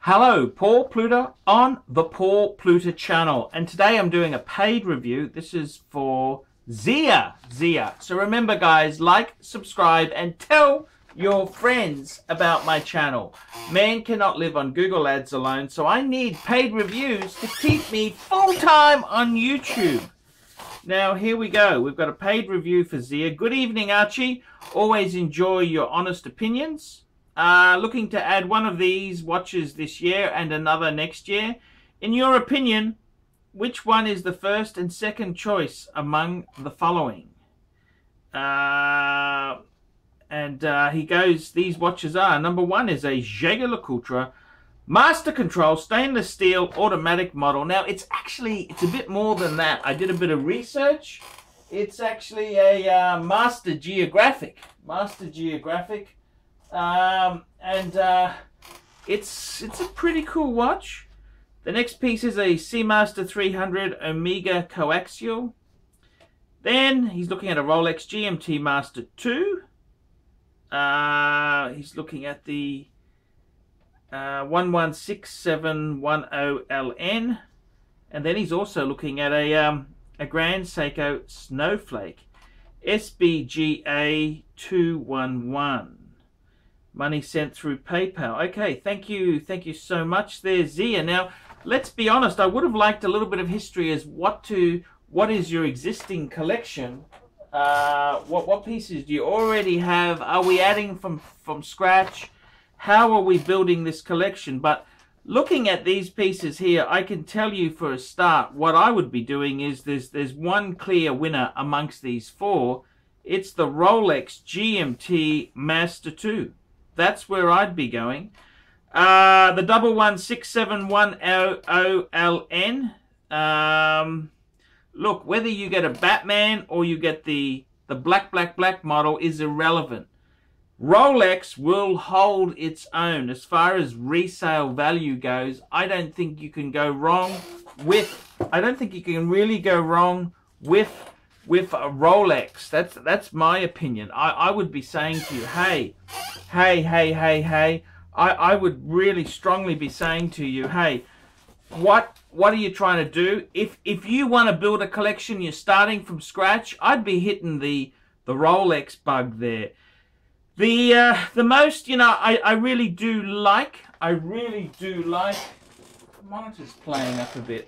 Hello, Paul Pluta on the Paul Pluta channel, and today I'm doing a paid review. This is for Zia. So remember guys, like, subscribe and tell your friends about my channel. Man cannot live on Google ads alone, so I need paid reviews to keep me full-time on YouTube. Now here we go, we've got a paid review for Zia. Good evening Archie, always enjoy your honest opinions. Looking to add one of these watches this year and another next year. In your opinion, which one is the first and second choice among the following? He goes, these watches are, number one is a Jaeger-LeCoultre Master Control stainless steel automatic model. Now it's a bit more than that. I did a bit of research. It's actually a Master Geographic. It's a pretty cool watch. The next piece is a Seamaster 300 Omega coaxial. Then he's looking at a Rolex GMT Master 2. He's looking at the 116710LN, and then he's also looking at a Grand Seiko Snowflake SBGA 211. Money sent through PayPal. Okay, thank you so much there, Zia. Now, let's be honest, I would have liked a little bit of history as what is your existing collection? What pieces do you already have? Are we adding from scratch? How are we building this collection? But looking at these pieces here, I can tell you for a start, what I would be doing is there's one clear winner amongst these four. It's the Rolex GMT Master 2. That's where I'd be going. The 116710LN. Look, whether you get a Batman or you get the black model is irrelevant. Rolex will hold its own as far as resale value goes. I don't think you can go wrong with. I don't think you can really go wrong with a Rolex. That's my opinion. I would be saying to you, hey. I would really strongly be saying to you, hey, what are you trying to do? If you want to build a collection, you're starting from scratch, I'd be hitting the Rolex bug there. The most, I really do like, the monitor's playing up a bit.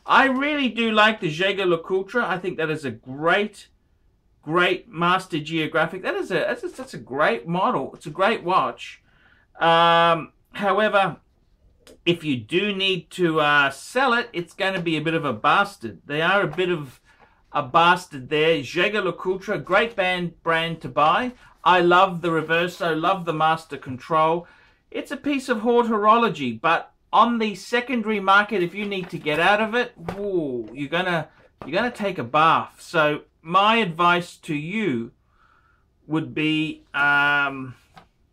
I really do like the Jaeger-LeCoultre. I think that is a great Master Geographic. That's a great model. It's a great watch. However, if you do need to sell it, it's going to be a bit of a bastard. They are a bit of a bastard there. Jaeger-LeCoultre, great brand to buy. I love the Reverso, love the Master Control. It's a piece of horology, but on the secondary market, if you need to get out of it, whoa, you're gonna take a bath. So my advice to you would be,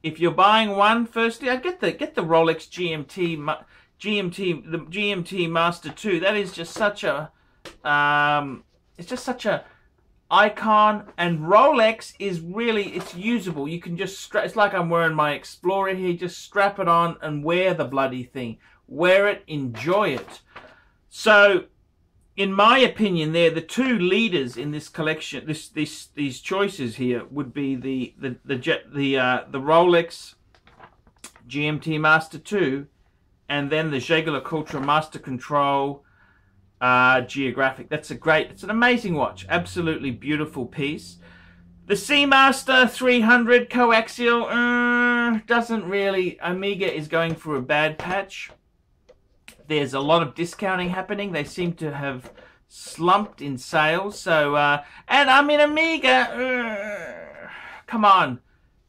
if you're buying one, firstly, I'd get the Rolex the GMT Master 2. That is just such a, it's just such a icon, and Rolex is really, it's usable. You can just it's like I'm wearing my Explorer here. Just strap it on and wear the bloody thing. Wear it, enjoy it. So, in my opinion, they're the two leaders in this collection. These choices here would be the Rolex GMT Master 2, and then the Jaeger-LeCoultre Master Control Geographic. It's an amazing watch, absolutely beautiful piece. The Seamaster 300 coaxial doesn't really. Omega is going through a bad patch. There's a lot of discounting happening. They seem to have slumped in sales. So, and I mean, Omega, come on.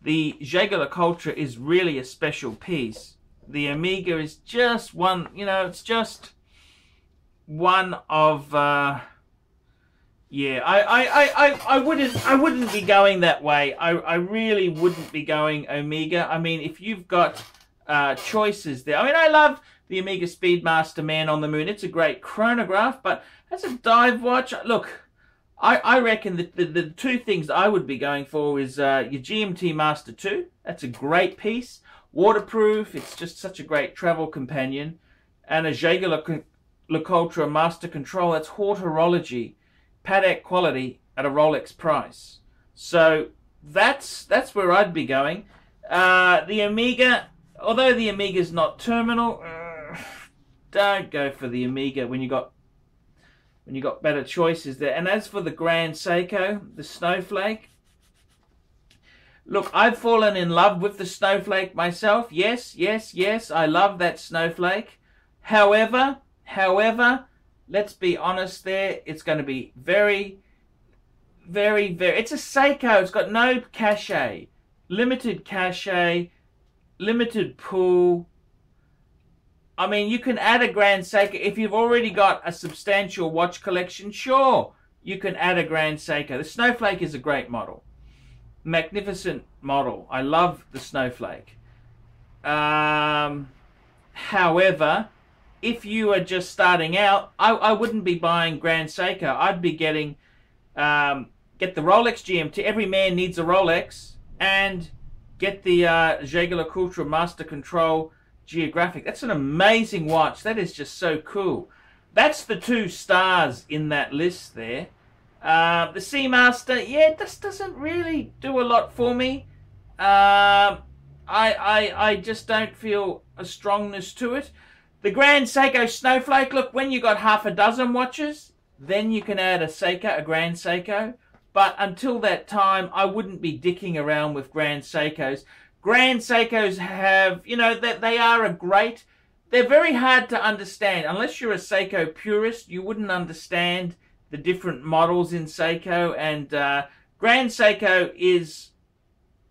The Jaeger-LeCoultre is really a special piece. The Omega is just one, it's just one of, yeah, I wouldn't be going that way. I really wouldn't be going Omega. I mean, if you've got choices there. I mean, I love the Omega Speedmaster Man on the Moon. It's a great chronograph, but as a dive watch, look, I reckon that the two things I would be going for is your GMT Master 2. That's a great piece. waterproof. It's just such a great travel companion. And a Jaeger-LeCoultre Master Control. That's haute horology, Patek quality at a Rolex price. So that's where I'd be going. The Omega, although the Omega is not terminal, don't go for the Omega when you got better choices there. And as for the Grand Seiko, the Snowflake, look, I've fallen in love with the Snowflake myself. Yes, yes, yes, I love that Snowflake. However, let's be honest there, it's going to be very, it's a Seiko. It's got no cachet, limited pool. I mean, you can add a Grand Seiko. If you've already got a substantial watch collection, sure, you can add a Grand Seiko. The Snowflake is a great model. Magnificent model. I love the Snowflake. However, if you are just starting out, I wouldn't be buying Grand Seiko. I'd be getting, get the Rolex GMT. Every man needs a Rolex. And get the Jaeger-LeCoultre Master Control Geographic. That's an amazing watch. That is just so cool. That's the 2 stars in that list there. The Seamaster, yeah, this doesn't really do a lot for me. I just don't feel a strongness to it. The Grand Seiko Snowflake, look, when you got half a dozen watches, then you can add a Seiko, a Grand Seiko. But until that time, I wouldn't be dicking around with Grand Seikos. Grand Seikos have, you know, that they are a great, they're very hard to understand. Unless you're a Seiko purist, you wouldn't understand the different models in Seiko. And Grand Seiko is,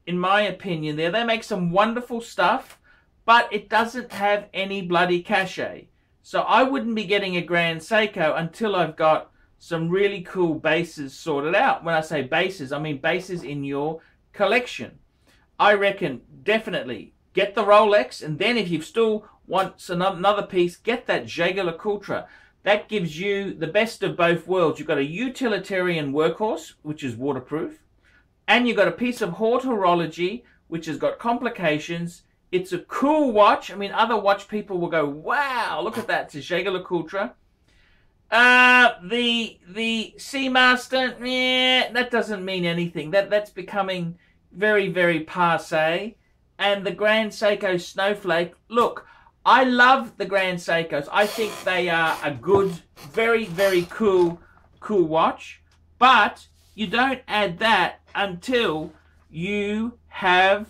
in my opinion, they make some wonderful stuff, but it doesn't have any bloody cachet. So I wouldn't be getting a Grand Seiko until I've got some really cool bases sorted out. When I say bases, I mean bases in your collection. I reckon definitely get the Rolex, and then if you still want another piece, get that Jaeger-LeCoultre. That gives you the best of both worlds. You've got a utilitarian workhorse, which is waterproof, and you've got a piece of haute horology, which has got complications. It's a cool watch. I mean, other watch people will go, wow, look at that. It's a Jaeger-LeCoultre. The Seamaster, yeah, that doesn't mean anything. That's becoming very, very passé. And the Grand Seiko Snowflake, look, I love the Grand Seikos. I think they are a good, very, very cool watch. But you don't add that until you've got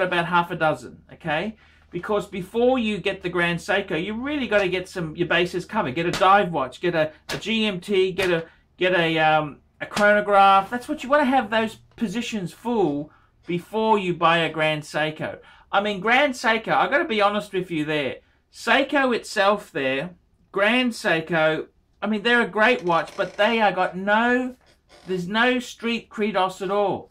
about half a dozen, okay? Because before you get the Grand Seiko, you really got to get your bases covered. Get a dive watch, get a GMT, get a chronograph. That's what you want to have, those positions full before you buy a Grand Seiko. I mean, Grand Seiko, I've got to be honest with you there. Seiko itself there, Grand Seiko, I mean, they're a great watch, but they are got there's no street credos at all.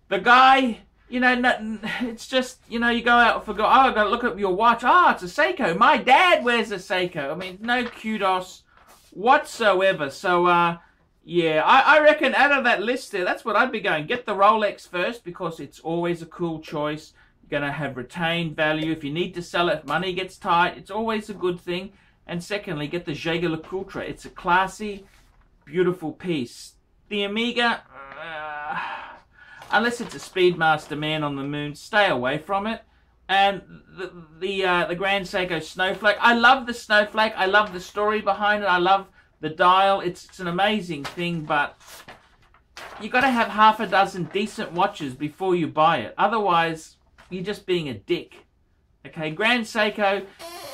The guy, you know, it's just, you know, you go out for, I've got to look at your watch. Ah, it's a Seiko. My dad wears a Seiko. I mean, no kudos whatsoever. So, yeah, I reckon out of that list there, that's what I'd be going. Get the Rolex first, because it's always a cool choice. You're going to have retained value. If you need to sell it, if money gets tight, it's always a good thing. And secondly, get the Jaeger-LeCoultre. It's a classy, beautiful piece. The Omega, unless it's a Speedmaster Man on the Moon, stay away from it. And the Grand Seiko Snowflake, I love the Snowflake. I love the story behind it. I love the dial. It's an amazing thing, but you got to have half a dozen decent watches before you buy it. Otherwise, you're just being a dick. Okay, Grand Seiko,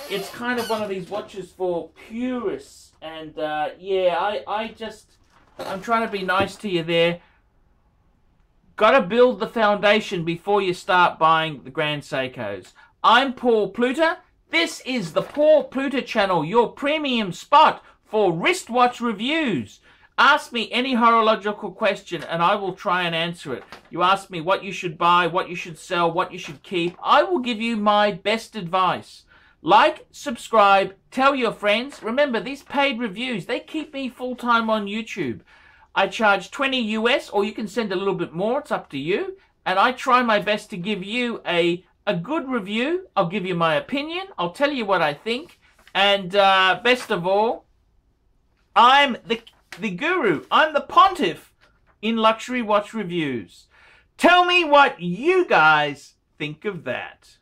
it's kind of one of these watches for purists. And yeah, I'm trying to be nice to you there. Got to build the foundation before you start buying the Grand Seikos. I'm Paul Pluta. This is the Paul Pluta channel, your premium spot for wristwatch reviews. Ask me any horological question and I will try and answer it. You ask me what you should buy, what you should sell, what you should keep. I will give you my best advice. Like, subscribe, tell your friends. Remember, these paid reviews, they keep me full-time on YouTube. I charge $20 US, or you can send a little bit more, it's up to you. and I try my best to give you a good review. I'll give you my opinion. I'll tell you what I think. And best of all, I'm the guru. I'm the pontiff in luxury watch reviews. Tell me what you guys think of that.